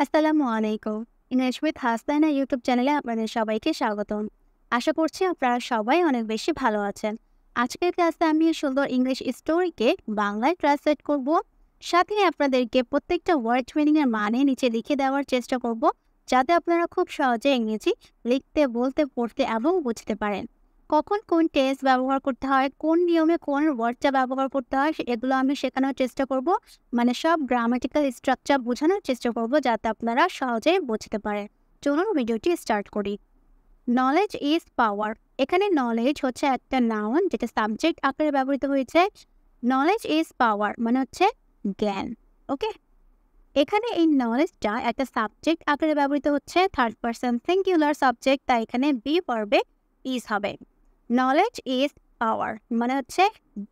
আসসালামু আলাইকুম। English with Hasnaina YouTube চ্যানেলে আপনাদের সবাইকে স্বাগতম। আশা করছি আপনারা সবাই অনেক বেশি ভালো আছেন। আজকের ক্লাসে আমি সুন্দর ইংলিশ স্টোরিকে বাংলায় ট্রান্সলেট করব। সাথে আপনাদেরকে প্রত্যেকটা ওয়ার্ড মিনিংয়ের মানে নিচে লিখে দেওয়ার চেষ্টা করব, যাতে আপনারা খুব সহজে ইংরেজি লিখতে, বলতে, পড়তে এবং বুঝতে পারেন। কখন কোন টেন্স ব্যবহার করতে হয়, কোন নিয়মে কোন ওয়ার্ডটা ব্যবহার করতে হয়, এগুলো আমি শেখানোর চেষ্টা করব। মানে সব গ্রামাটিক্যাল স্ট্রাকচার বোঝানোর চেষ্টা করব, যাতে আপনারা সহজেই বুঝতে পারেন। চলুন ভিডিওটি স্টার্ট করি। নলেজ ইজ পাওয়ার। এখানে নলেজ হচ্ছে একটা নাউন, যেটা সাবজেক্ট আকারে ব্যবহৃত হয়েছে। নলেজ ইজ পাওয়ার মানে হচ্ছে জ্ঞান। ওকে, এখানে এই নলেজটা একটা সাবজেক্ট আকারে ব্যবহৃত হচ্ছে, থার্ড পারসন সিঙ্গুলার সাবজেক্ট, তাই এখানে বি পর্বে ইজ হবে। নলেজ ইজ পাওয়ার মানে হচ্ছে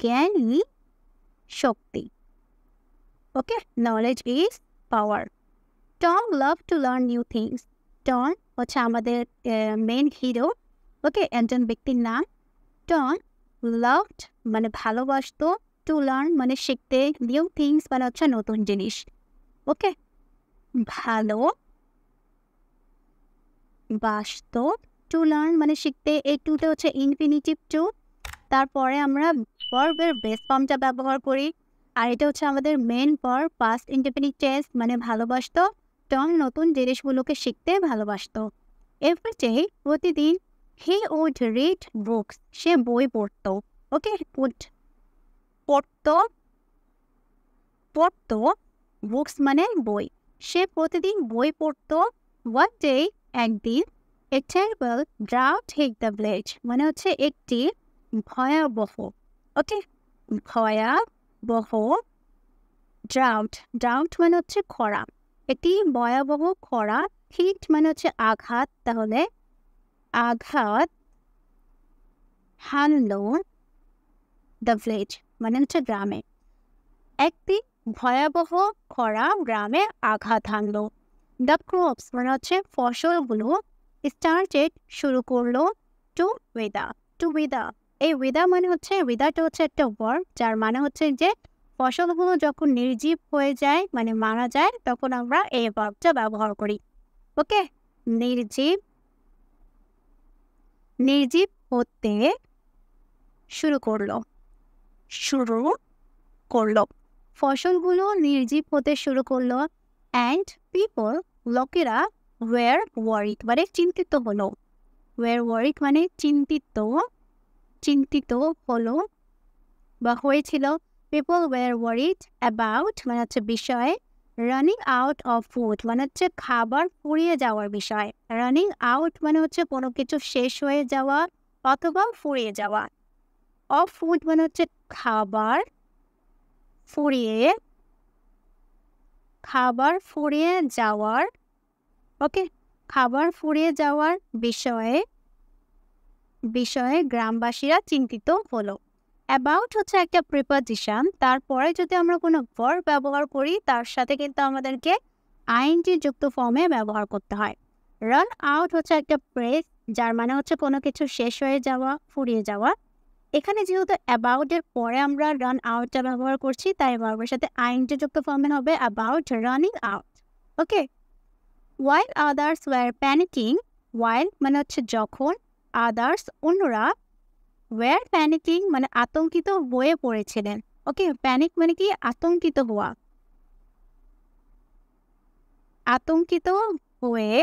জ্ঞানই শক্তি। Okay, knowledge is power. Tom love to learn new things. Tom হচ্ছে আমাদের মেন হিরো। ওকে, একজন ব্যক্তির নাম। টম লাভড মানে ভালোবাসতো, টু লার্ন মানে শিখতে, নিউ থিংস মানে হচ্ছে নতুন জিনিস। ওকে, ভালো বাসতো, টু লার্ন মানে শিখতে, এই টুটা হচ্ছে ইনফিনিটিভ টু। তারপরে আমরা ভার্বের বেস ফর্মটা ব্যবহার করি, আর এটা হচ্ছে আমাদের main verb, past indefinite tense মানে ভালোবাসতো। টম নতুন জিনিসগুলোকে শিখতে ভালোবাসতো। এভরিডে প্রতিদিন, হি উড রিড বুকস সে বই পড়তো। ওকে, পড়তো পড়তো বুকস মানে বই, সে প্রতিদিন বই পড়তো। ওয়ান ডে একদিন, a terrible drought hit the village মানে হচ্ছে একটি ভয়াবহ, ওকে, ভয়াবহ ড্রাউট, ড্রাউট মানে হচ্ছে খরা, একটি ভয়াবহ খরা। হিট মানে হচ্ছে আঘাত, তাহলে আঘাত হানলো দ্য ভিলেজ মানে হচ্ছে গ্রামে, একটি ভয়াবহ খরা গ্রামে আঘাত হানলো। দ্য ক্রপস মানে হচ্ছে ফসলগুলো, স্টার্টেড শুরু করলো, টু ওয়েদা, টু ওয়েদা, এই ওয়েদা মানে হচ্ছে, ওয়েদাটা হচ্ছে একটা ভার্ব, যার মানে হচ্ছে যে ফসলগুলো যখন নির্জীব হয়ে যায় মানে মারা যায়, তখন আমরা এই ভার্বটা ব্যবহার করি। ওকে, নির্জীব, নির্জীব হতে শুরু করলো, শুরু করলো, ফসলগুলো নির্জীব হতে শুরু করলো। অ্যান্ড পিপল লোকেরা ওয়ার ওয়ারিড মানে চিন্তিত হলো, ওয়ার ওয়ারিড মানে চিন্তিত, চিন্তিত হলো বা হয়েছিল। পিপল ওয়ার ওয়ারিড অ্যাবাউট মানে হচ্ছে বিষয়, রানিং আউট অফ ফুড মানে হচ্ছে খাবার ফুরিয়ে যাওয়ার বিষয়। রানিং আউট মানে হচ্ছে কোনো কিছু শেষ হয়ে যাওয়া অথবা ফুরিয়ে যাওয়া। অফ ফুড মানে হচ্ছে খাবার ফুরিয়ে, খাবার ফুরিয়ে যাওয়ার। ওকে, খাবার ফুরিয়ে যাওয়ার বিষয়ে, বিষয়ে গ্রামবাসীরা চিন্তিত হলো। অ্যাবাউট হচ্ছে একটা প্রিপোজিশন, তারপরে যদি আমরা কোনো ভার্ব ব্যবহার করি, তার সাথে কিন্তু আমাদেরকে আইএনজি যুক্ত ফর্মে ব্যবহার করতে হয়। রান আউট হচ্ছে একটা ফ্রেজ, যার মানে হচ্ছে কোনো কিছু শেষ হয়ে যাওয়া, ফুরিয়ে যাওয়া। এখানে যেহেতু অ্যাবাউটের পরে আমরা রান আউটটা ব্যবহার করছি, তাই ভার্বের সাথে আইএনজি যুক্ত ফর্মে হবে about running out. Okay, while others were panicking, while মানে হচ্ছে যখন, others অন্যরা, were panicking মানে আতঙ্কিত হয়ে পড়েছিলেন। ওকে, প্যানিক মানে কি আতঙ্কিত হওয়া, আতঙ্কিত হয়ে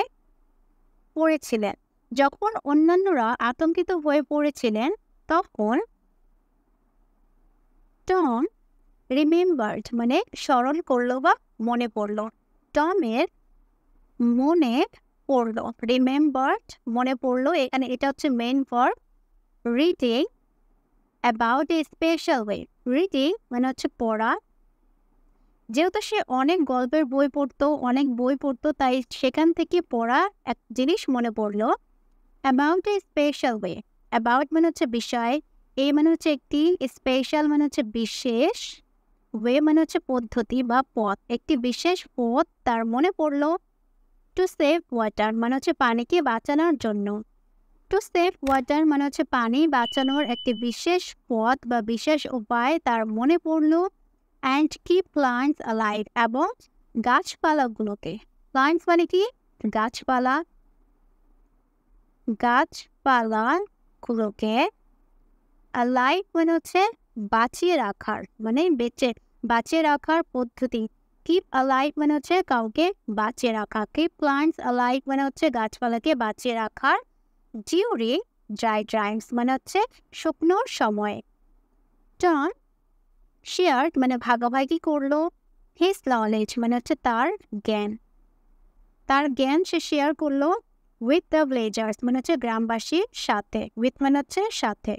পড়েছিলেন। যখন অন্যান্যরা আতঙ্কিত হয়ে পড়েছিলেন, তখন টম রিমেম্বার্ড মানে স্মরণ করলো বা মনে পড়লো। টমের মনে পড়লো, রিমেম্বার্ড মনে পড়লো, এখানে এটা হচ্ছে main verb. Reading about a special way, reading মানে হচ্ছে পড়া, যেহেতু সে অনেক গল্পের বই পড়তো, অনেক বই পড়তো, তাই সেখান থেকে পড়া এক জিনিস মনে পড়লো। About a special way, about মানে হচ্ছে বিষয়, এ মানে হচ্ছে একটি, স্পেশাল মানে হচ্ছে বিশেষ, ওয়ে মানে হচ্ছে পদ্ধতি বা পথ, একটি বিশেষ পথ তার মনে পড়লো। টু সেভ ওয়াটার মানে হচ্ছে পানিকে বাঁচানোর জন্য, টু সেভ ওয়াটার মানে হচ্ছে পানি বাঁচানোর একটি বিশেষ পথ বা বিশেষ উপায় তার মনে পড়লো। অ্যান্ড কিপ প্লান্টস অ্যালাইভ এবং গাছপালাগুলোকে, প্লান্টস মানে কি? গাছপালা। গাছপালাগুলোকে অ্যালাইভ মানে হচ্ছে বাঁচিয়ে রাখার, মানে বাঁচিয়ে রাখার পদ্ধতি। কিপ অ্যালাইভ মানে হচ্ছে কাউকে বাঁচিয়ে রাখা। কিপ প্লান্টস অ্যালাইভ মানে হচ্ছে গাছপালাকে বাঁচিয়ে রাখার ডিউরিং ড্রাই টাইমস মানে হচ্ছে শুকনোর সময়। টম শেয়ার্ড মানে ভাগাভাগি করলো। হিজ নলেজ মানে হচ্ছে তার জ্ঞান সে শেয়ার করলো উইথ দ্য ভিলেজার্স মানে হচ্ছে গ্রামবাসীর সাথে। উইথ মানে হচ্ছে সাথে।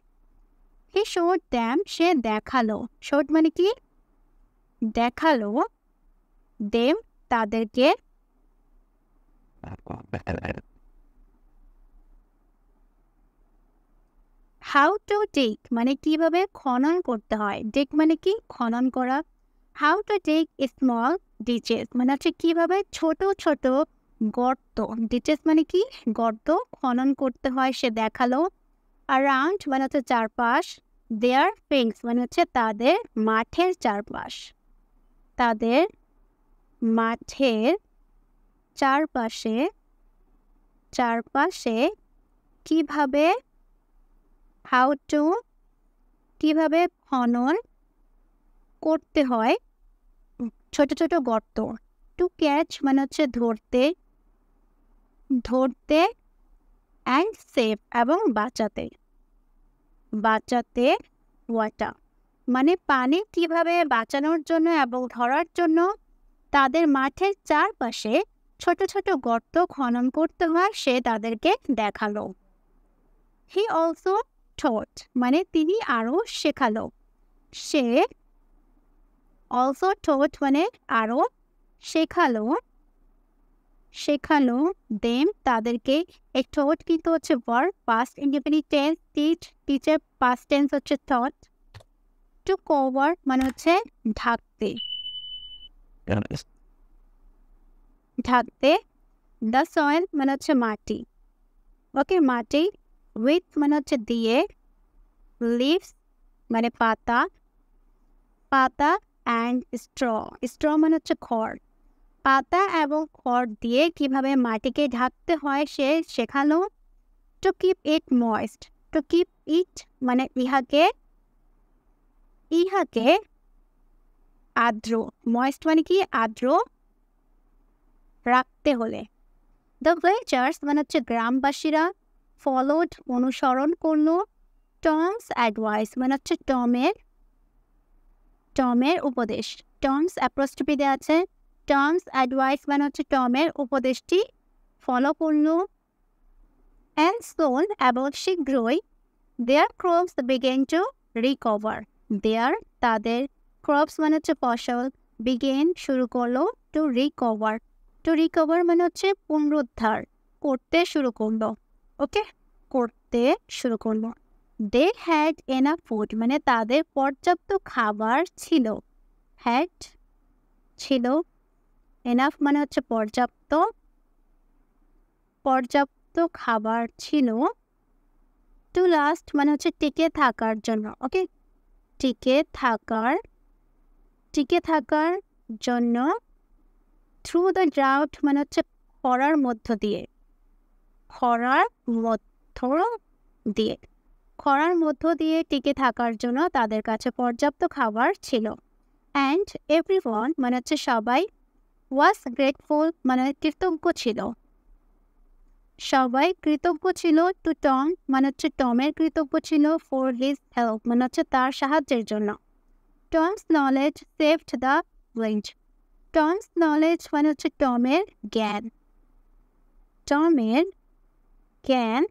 হি শোড দ্যাম সে দেখালো। শোড মানে কি? দেখালো। দেম তাদেরকে। হাউ টু ডিগ মানে কিভাবে খনন করতে হয়। ডিগ মানে কি? খনন করা। হাউ টু ডিগ স্মল ডিচেস মানে হচ্ছে কিভাবে ছোট ছোট গর্ত। ডিচেস মানে কি? গর্ত খনন করতে হয় সে দেখালো। অ্যারাউন্ড মানে হচ্ছে চারপাশ। দেয়ার ফিল্ডস মানে হচ্ছে তাদের মাঠের চারপাশ। তাদের মাঠের চারপাশে কিভাবে কিভাবে খনন করতে হয় ছোট ছোট গর্ত। টু ক্যাচ মানে হচ্ছে ধরতে অ্যান্ড সেভ এবং বাঁচাতে ওয়াটার মানে পানি কিভাবে বাঁচানোর জন্য এবং ধরার জন্য তাদের মাঠের চারপাশে ছোট ছোট গর্ত খনন করতে হয় সে তাদেরকে দেখালো। হি অলসো টট মানে তিনি আরও শেখালো। সে অলসো টট মানে আরও শেখালো দেম তাদেরকে। এই টট কিন্তু হচ্ছে verb, past indefinite tense. Teacher past tense হচ্ছে টট। টু কভার মানে হচ্ছে ঢাকতে। দ্য সয়েল মানে হচ্ছে মাটি। ওকে, মাটি। উইথ মানে হচ্ছে দিয়ে। লিভস মানে পাতা অ্যান্ড স্ট্র মানে হচ্ছে খড়। পাতা এবং খড় দিয়ে কিভাবে মাটিকে ঢাকতে হয় সে শেখালো। To keep it moist. To keep it মানে ইহাকে আর্দ্র। ময়েস্ট মানে কি? আর্দ্র রাখতে হলে। দ্য ভিলেজার্স মানে হচ্ছে গ্রামবাসীরা। ফলোড অনুসরণ করলো। টমস অ্যাডভাইস মানে হচ্ছে টমের উপদেশ। টমস অ্যাপ্রোস্ট্রফি দেওয়া আছে। টমস অ্যাডভাইস মানে হচ্ছে টমের উপদেশটি ফলো করলো। অ্যান্ড সোন এবং শীঘ্রই their crops begin to recover. তাদের ক্রপস মানে হচ্ছে ফসল। বিগেন শুরু করলো। টু রিকভার মানে হচ্ছে পুনরুদ্ধার করতে শুরু করলো। ওকে, করতে শুরু করলো। দে হ্যাড এনাফ ফুড মানে তাদের পর্যাপ্ত খাবার ছিল। এনাফ মানে হচ্ছে পর্যাপ্ত খাবার ছিল। টু লাস্ট মানে হচ্ছে টিকে থাকার জন্য। ওকে, টিকে থাকার জন্য। থ্রু দ্য ড্রাউট মানে হচ্ছে খরার মধ্য দিয়ে। খরার মধ্য দিয়ে টিকে থাকার জন্য তাদের কাছে পর্যাপ্ত খাবার ছিল। অ্যান্ড এভরিওয়ান মানে হচ্ছে সবাই। ওয়াজ গ্রেটফুল মানে কৃতজ্ঞ ছিল। সবাই কৃতজ্ঞ ছিল। টু টম মানে হচ্ছে টমের কৃতজ্ঞ ছিল। ফর হিজ হেল্প মানে হচ্ছে তার সাহায্যের জন্য। Tom's knowledge saved the village. Tom's knowledge মানে হচ্ছে টমের জ্ঞান।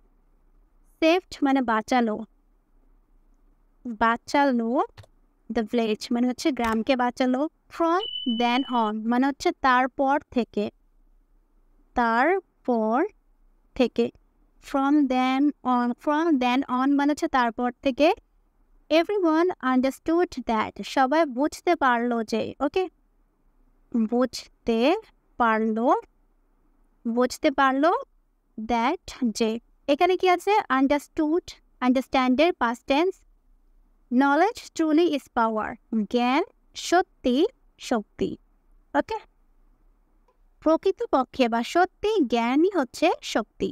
সেভড মানে বাঁচালো। দ্য ভিলেজ মানে হচ্ছে গ্রামকে বাঁচালো। ফ্রম দেন অন মানে হচ্ছে তারপর থেকে। ফ্রম দেন অন মানে হচ্ছে তারপর থেকে। এভরিওয়ান আন্ডারস্টুড দ্যাট সবাই বুঝতে পারলো যে। ওকে, বুঝতে পারলো দ্যাট যে। এখানে কি আছে? আন্ডারস্ট্যান্ডের past tense. Knowledge truly is power জ্ঞান সত্যি শক্তি। ওকে, প্রকৃতপক্ষে বা সত্যি জ্ঞানই হচ্ছে শক্তি।